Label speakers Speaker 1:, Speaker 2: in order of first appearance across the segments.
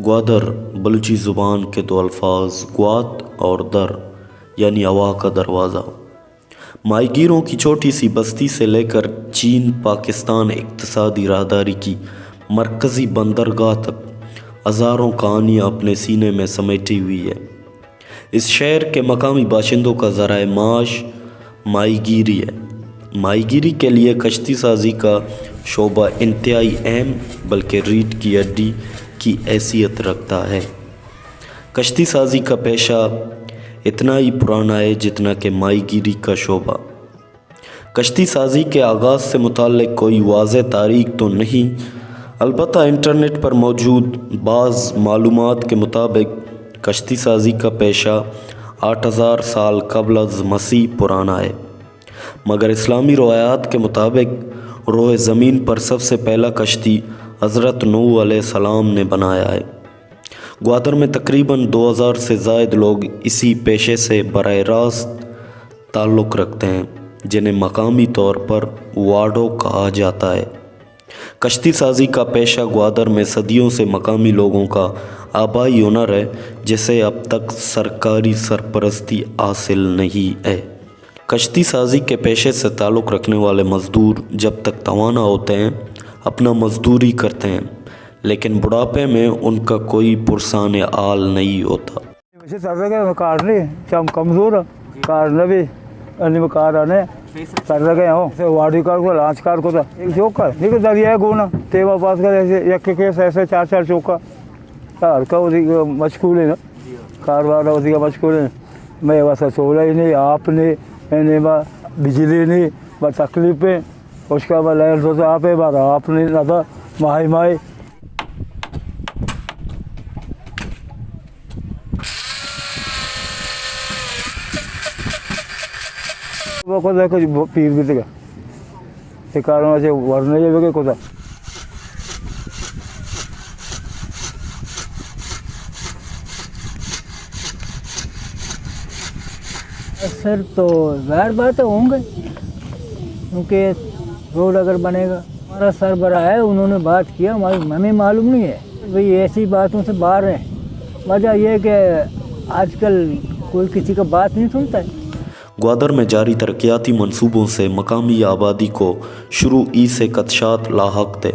Speaker 1: ग्वादर बलूची ज़ुबान के दो अल्फाज ग्वात और दर यानी हवा का दरवाज़ा। माहीगीरों की छोटी सी बस्ती से लेकर चीन पाकिस्तान इक़्तिसादी राहदारी की मरकज़ी बंदरगाह तक हज़ारों कहानियाँ अपने सीने में समेटी हुई है। इस शहर के मकामी बाशिंदों का ज़राए माश माहीगीरी है। माहीगीरी के लिए कश्ती साज़ी का शोबा इंतहाई अहम बल्कि रीढ़ की हड्डी की हैसियत रखता है। कश्ती साज़ी का पेशा इतना ही पुराना है जितना कि माहीगीरी का शोबा। कश्ती साज़ी के आगाज़ से मुताल्लिक़ कोई वाज़ेह तारीख़ तो नहीं, अलबत्ता इंटरनेट पर मौजूद बाज़ मालूमात के मुताबिक कश्ती साज़ी का पेशा 8000 साल क़ब्ल अज़ मसीह पुराना है, मगर इस्लामी रवायात के मुताबिक रोए ज़मीन पर सबसे पहला कश्ती हज़रत नूह अलैहिस्सलाम ने बनाया है। ग्वादर में तकरीबन 2000 से ज़ायद लोग इसी पेशे से बराह रास्त ताल्लुक़ रखते हैं, जिन्हें मकामी तौर पर वाडो कहा जाता है। कश्ती साज़ी का पेशा ग्वादर में सदियों से मकामी लोगों का आबाई हुनर है, जिसे अब तक सरकारी सरपरस्ती हासिल नहीं है। कश्ती साज़ी के पेशे से ताल्लुक़ रखने वाले मज़दूर जब तक तवाना होते हैं अपना मज़दूरी करते हैं, लेकिन बुढ़ापे में उनका कोई पुरसान आल नहीं होता।
Speaker 2: वैसे सर काटने हम कमज़ोर काटने भी अन्य में कार आने सर गए हो से वाड़ी कार को लांच कार को था एक चौका देखो दरिया है गोना तेवा पास का ऐसे एक के ऐसे 4-4 चौका हल्का उसी मशगूल है ना कार वाला उसी का मशगूल है। मैं बस सोला ही नहीं आपने मैंने बिजली नहीं बस तकलीफ पे उसका बाद लहर तो आप है बात आपने ज़्यादा माही माही वो को देखो पीर भी देगा ये कारण से वरने जाएगा को था
Speaker 3: सर तो ज़ाहिर बात है होंगे, क्योंकि रोड अगर बनेगा हमारा सरबराह है उन्होंने बात किया हमें मालूम नहीं है भाई ऐसी बातों से बाहर है। वजह यह है कि आजकल कोई किसी का बात नहीं सुनता है।
Speaker 1: ग्वादर में जारी तरक्याती मंसूबों से मकामी आबादी को शुरू ई से कदशात लाहक थे।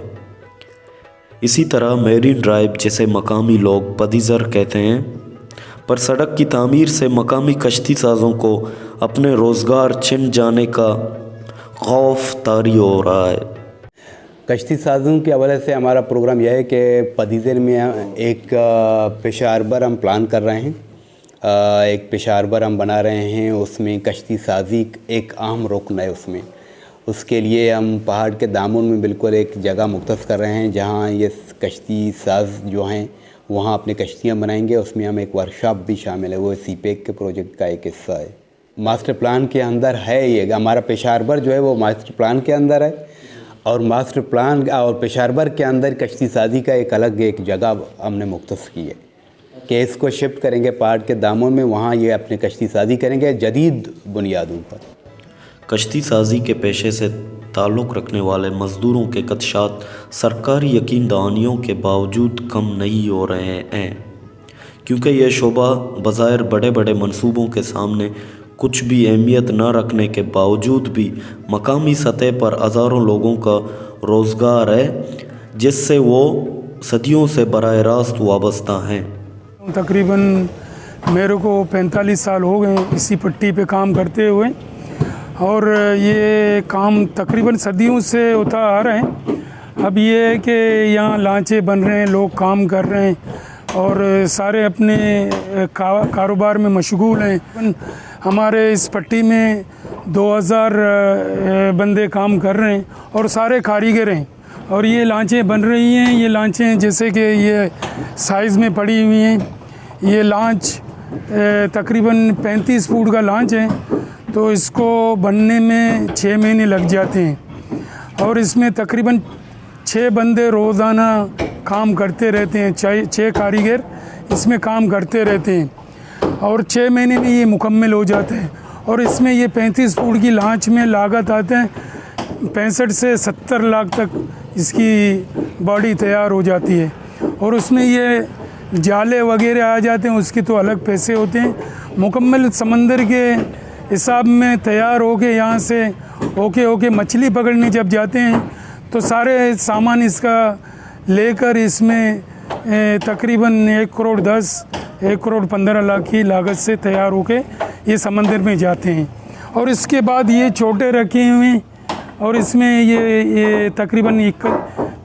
Speaker 1: इसी तरह मेरीन ड्राइव जिसे मकामी लोग पदीज़र कहते हैं पर सड़क की तामीर से मकामी कश्ती साज़ों को अपने रोज़गार छिन जाने का खौफ तारी हो रहा है।
Speaker 4: कश्ती साज़ों के हवाले से हमारा प्रोग्राम यह है कि पदीज़र में एक पेशारबर हम प्लान कर रहे हैं, एक पेशारबर हम बना रहे हैं, उसमें कश्ती साज़ी एक अहम रुकन है। उसके लिए हम पहाड़ के दामन में बिल्कुल एक जगह मुख्तस कर रहे हैं जहाँ ये कश्ती साज़ जो हैं वहाँ अपनी कश्तियाँ बनाएंगे। उसमें हम एक वर्कशॉप भी शामिल है, वो सीपेक के प्रोजेक्ट का एक हिस्सा है। मास्टर प्लान के अंदर है ये हमारा पेशारबर जो है वो मास्टर प्लान के अंदर है, और मास्टर प्लान और पेशारबर के अंदर कश्ती साज़ी का एक अलग एक जगह हमने मुख्तस की है कि इसको शिफ्ट करेंगे पहाड़ के दामों में, वहाँ ये अपनी कश्ती साज़ी करेंगे जदीद बुनियादों पर।
Speaker 1: कश्ती साज़ी के पेशे से ताल्लुक़ रखने वाले मज़दूरों के कदशात सरकारी यकीन दहानियों के बावजूद कम नहीं हो रहे हैं, क्योंकि यह शोबा बज़ाहिर बड़े बड़े मंसूबों के सामने कुछ भी अहमियत न रखने के बावजूद भी मकामी सतह पर हज़ारों लोगों का रोज़गार है, जिससे वो सदियों से बराह रास्त वाबस्ता हैं।
Speaker 5: तकरीबन मेरे को 45 साल हो गए इसी पट्टी पे काम करते हुए, और ये काम तकरीबन सदियों से होता आ रहे हैं। अब ये है कि यहाँ लांचे बन रहे हैं, लोग काम कर रहे हैं और सारे अपने कारोबार में मशगूल हैं। हमारे इस पट्टी में 2000 बंदे काम कर रहे हैं और सारे कारीगर हैं, और ये लांचें बन रही हैं। ये लांचें जैसे कि ये साइज़ में पड़ी हुई हैं। ये लांच तकरीबन 35 फुट का लांच है, तो इसको बनने में 6 महीने लग जाते हैं, और इसमें तकरीबन 6 बंदे रोज़ाना काम करते रहते हैं। 6 कारीगर इसमें काम करते रहते हैं, और 6 महीने में ये मुकम्मल हो जाता है। और इसमें ये 35 फुट की लांच में लागत आते हैं 65 से 70 लाख तक इसकी बॉडी तैयार हो जाती है। और उसमें ये जाले वगैरह आ जाते हैं उसके तो अलग पैसे होते हैं। मुकम्मल समंदर के हिसाब में तैयार होके यहाँ से होके मछली पकड़ने जब जाते हैं तो सारे सामान इसका लेकर इसमें तकरीबन 1 करोड़ 10, 1 करोड़ 15 लाख की लागत से तैयार होके ये समंदर में जाते हैं। और इसके बाद ये छोटे रखे हुए हैं और इसमें ये तकरीबन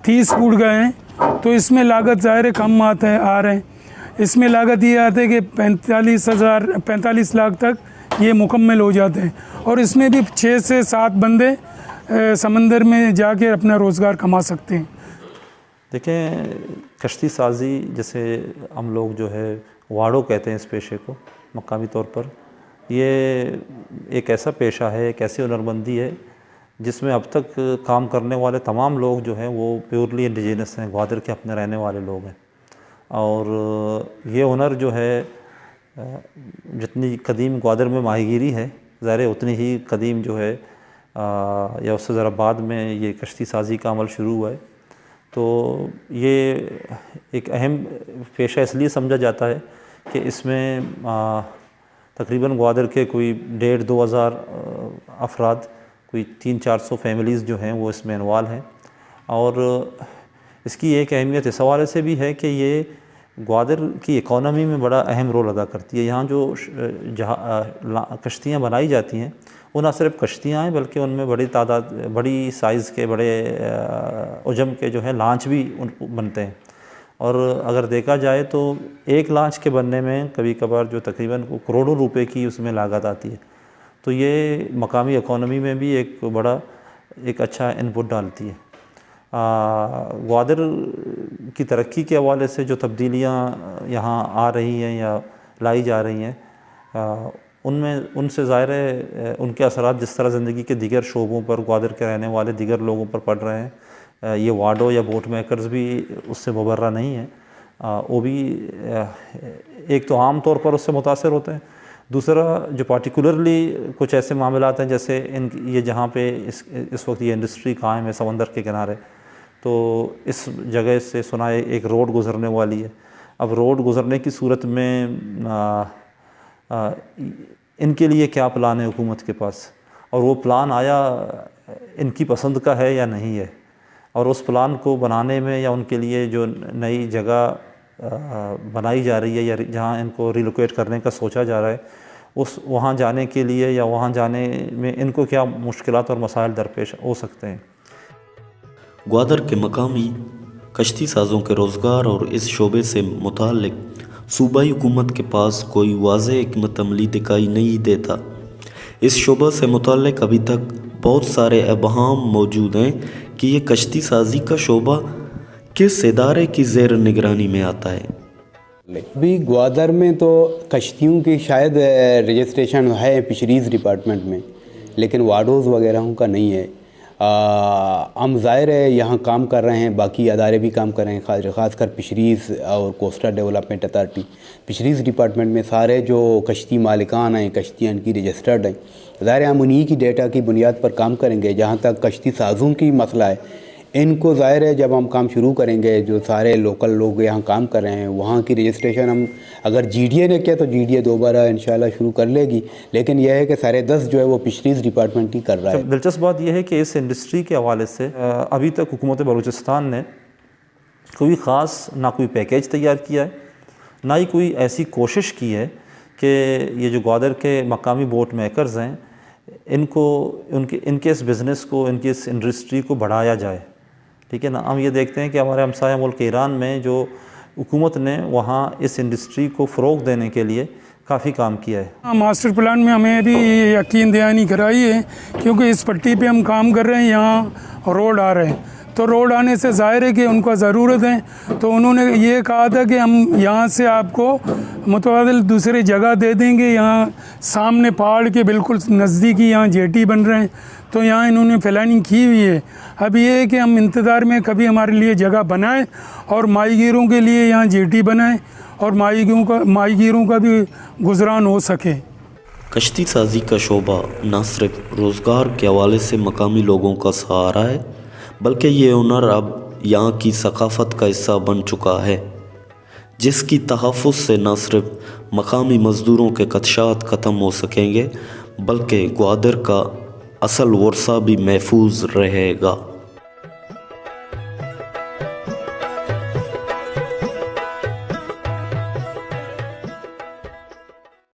Speaker 5: 30 फुट गए हैं, तो इसमें लागत ज़ाहिर कम आ रहे हैं। इसमें लागत ये आती है कि 45 लाख तक ये मुकम्मल हो जाते हैं और इसमें भी 6 से 7 बंदे समंदर में जाके अपना रोज़गार कमा सकते हैं।
Speaker 6: देखें, कश्ती साजी जैसे हम लोग जो है वाड़ो कहते हैं इस पेशे को मकामी तौर पर, ये एक ऐसा पेशा है, एक ऐसी हुनरमंदी है जिसमें अब तक काम करने वाले तमाम लोग जो हैं वो प्योरली इंडिजिनस हैं, ग्वादर के अपने रहने वाले लोग हैं। और ये हुनर जो है जितनी कदीम ग्वादर में माहीगीरी है, ज़ाहिर उतनी ही कदीम जो है या उससे ज़रा बाद में ये कश्ती साजी का अमल शुरू हुआ है। तो ये एक अहम पेशा इसलिए समझा जाता है कि इसमें तकरीबन ग्वादर के कोई 1,500-2 हज़ार अफराद, कोई 300-400 फैमिलीज़ जो हैं वो इसमें इन्वॉल्व हैं। और इसकी एक अहमियत इस हवाले से भी है कि ये ग्वादर की इकॉनमी में बड़ा अहम रोल अदा करती है। यहाँ जो कश्तियाँ बनाई जाती हैं वो ना सिर्फ कश्तियाँ हैं बल्कि उनमें बड़ी साइज़ के, बड़े उजम के जो है लांच भी बनते हैं। और अगर देखा जाए तो एक लांच के बनने में कभी कभार जो तकरीबन करोड़ों रुपए की उसमें लागत आती है। तो ये मकामी इकॉनमी में भी एक अच्छा इनपुट डालती है। ग्वादर की तरक्की के हवाले से जो तब्दीलियाँ यहाँ आ रही हैं या लाई जा रही हैं, उनसे ज़ाहिर है उनके असरात जिस तरह ज़िंदगी के दीगर शोबों पर ग्वादर के रहने वाले दीगर लोगों पर पड़ रहे हैं, ये वाडो या बोट मेकर्स भी उससे मुबर्रा नहीं हैं। वो भी एक तो आम तौर पर उससे मुतासर होते हैं, दूसरा जो पार्टिकुलरली कुछ ऐसे मामलात हैं जैसे ये जहाँ पे इस वक्त ये इंडस्ट्री कायम है समंदर के किनारे, तो इस जगह से सुना है एक रोड गुज़रने वाली है। अब रोड गुज़रने की सूरत में इनके लिए क्या प्लान है हुकूमत के पास, और वो प्लान आया इनकी पसंद का है या नहीं है, और उस प्लान को बनाने में या उनके लिए जो नई जगह बनाई जा रही है या जहाँ इनको रिलोकेट करने का सोचा जा रहा है, वहाँ जाने के लिए या वहाँ जाने में इनको क्या मुश्किलात और मसाइल दरपेश हो सकते हैं।
Speaker 1: ग्वादर के मकामी कश्ती साज़ों के रोज़गार और इस शोबे से मुताल्लिक़ सूबाई हुकूमत के पास कोई वाज़ेह हिकमत अमली दिखाई नहीं देता। इस शोबा से मुताल्लिक़ अभी तक बहुत सारे अबहाम मौजूद हैं कि ये कश्ती साज़ी का शोबा किस इदारे की ज़ेर निगरानी में आता है।
Speaker 4: भी ग्वादर में तो कश्तियों की शायद रजिस्ट्रेशन है फिशरीज़ डिपार्टमेंट में, लेकिन वाडोज़ वगैरह का नहीं है। हम ज़ाहिर है यहाँ काम कर रहे हैं, बाकी अदारे भी काम कर रहे हैं, ख़ासकर फिशरीज़ और coastal development authority. Fisheries department में सारे जो कश्ती मालिकान हैं, कश्तियाँ इनकी रजिस्टर्ड हैं। ज़ाहिर है हम उन्हीं की डेटा की बुनियाद पर काम करेंगे। जहाँ तक कश्ती साज़ों की मसला है, इनको ज़ाहिर है जब हम काम शुरू करेंगे, जो सारे लोकल लोग यहाँ काम कर रहे हैं वहाँ की रजिस्ट्रेशन हम अगर GDA ने किया तो GDA दोबारा इंशाल्लाह शुरू कर लेगी, लेकिन यह है कि सारे 10 जो है वो फिशरीज़ डिपार्टमेंट ही कर रहा है।
Speaker 6: दिलचस्प बात यह है कि इस इंडस्ट्री के हवाले से अभी तक हुकूमत बलूचिस्तान ने कोई ख़ास ना कोई पैकेज तैयार किया है, ना ही कोई ऐसी कोशिश की है कि ये जो ग्वादर के मकामी बोट मेकर्स हैं इनके इस बिज़नेस को, इनकी इस इंडस्ट्री को बढ़ाया जाए। ठीक है ना। हम ये देखते हैं कि हमारे हमसाया मुल्क ईरान में जो हुकूमत ने वहाँ इस इंडस्ट्री को फ़रोग़ देने के लिए काफ़ी काम किया है।
Speaker 5: मास्टर प्लान में हमें भी यकीन दहानी कराई है, क्योंकि इस पट्टी पे हम काम कर रहे हैं, यहाँ रोड आ रहे हैं, तो रोड आने से ज़ाहिर है कि उनको ज़रूरत है। तो उन्होंने ये कहा था कि हम यहाँ से आपको मुतबादिल दूसरी जगह दे देंगे। यहाँ सामने पहाड़ के बिल्कुल नज़दीकी यहाँ जेटी बन रहे हैं, तो यहाँ इन्होंने प्लानिंग की हुई है। अब ये है कि हम इंतज़ार में कभी हमारे लिए जगह बनाएं और माहीगीरों के लिए यहाँ जेटी बनाएं और माहीगीरों का भी गुजरान हो सके।
Speaker 1: कश्ती साजी का शोबा न सिर्फ रोज़गार के हवाले से मकामी लोगों का सहारा है, बल्कि ये हुनर अब यहाँ की सकाफ़त का हिस्सा बन चुका है। جس کی تحفظ سے نہ صرف مقامی مزدوروں کے خدشات ختم ہو سکیں گے بلکہ گوادر کا اصل ورثہ بھی محفوظ رہے گا۔